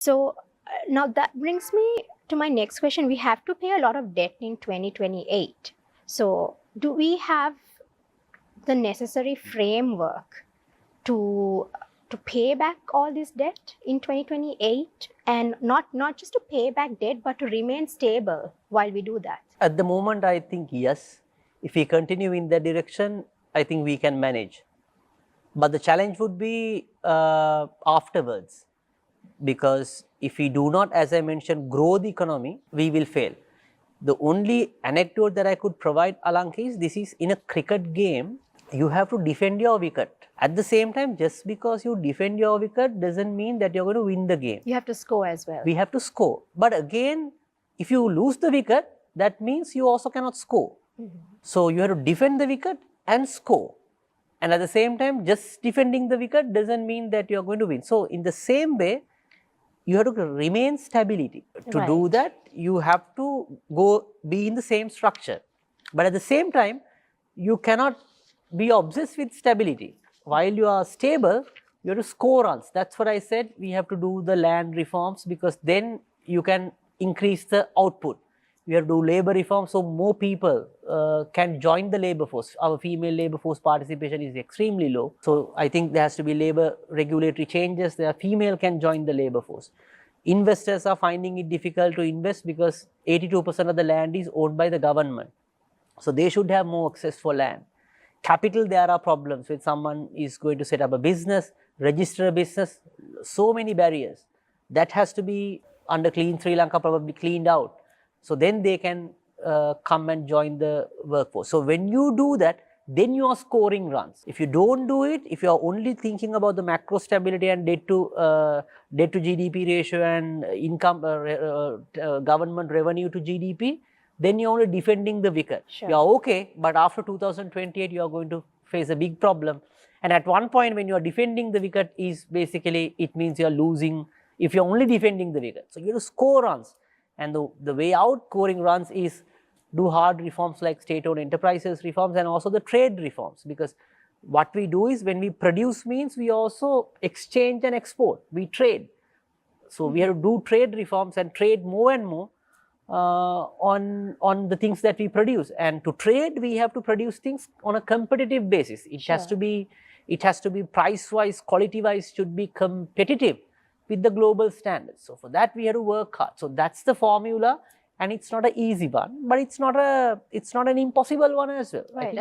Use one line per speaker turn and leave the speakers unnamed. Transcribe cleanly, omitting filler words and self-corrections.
So now that brings me to my next question. We have to pay a lot of debt in 2028. So do we have the necessary framework to pay back all this debt in 2028, and not just to pay back debt but to remain stable while we do that?
At the moment, I think yes. If we continue in that direction, I think we can manage. But the challenge would be afterwards, because if we do not, as I mentioned, grow the economy, we will fail. The only anecdote that I could provide, Alanki, is this is in a cricket game, you have to defend your wicket. At the same time, just because you defend your wicket doesn't mean that you're going to win the game.
You have to score as well.
We have to score. But again, if you lose the wicket, that means you also cannot score. So you have to defend the wicket and score. And at the same time, just defending the wicket doesn't mean that you're going to win. So in the same way, you have to remain stability. To do that, you have to be in the same structure. But at the same time, you cannot be obsessed with stability. While you are stable, you have to score runs. That's what I said. We have to do the land reforms, because then you can increase the output. We have to do labor reforms so more people can join the labor force. Our female labor force participation is extremely low. So I think there has to be labor regulatory changes. There female can join the labor force. Investors are finding it difficult to invest because 82% of the land is owned by the government. So they should have more access for land. Capital, there are problems with someone is going to set up a business, register a business, so many barriers. That has to be under Clean Sri Lanka probably cleaned out. So then they can come and join the workforce. So when you do that, then you are scoring runs. If you don't do it, if you are only thinking about the macro stability and debt to GDP ratio and income, government revenue to GDP, then you're only defending the wicket.
Sure.
You're okay, but after 2028, you're going to face a big problem. And at one point, when you're defending the wicket, is basically, it means you're losing if you're only defending the wicket. So you have to score runs. And the way out scoring runs is do hard reforms like state-owned enterprises reforms and also the trade reforms. Because what we do is, when we produce means we also exchange and export, we trade. So we have to do trade reforms and trade more and more on the things that we produce. And to trade, we have to produce things on a competitive basis. It has to be price-wise, quality-wise, should be competitive with the global standards. So for that, we have to work hard. So that's the formula, and it's not an easy one, but it's not an impossible one as well.
Right.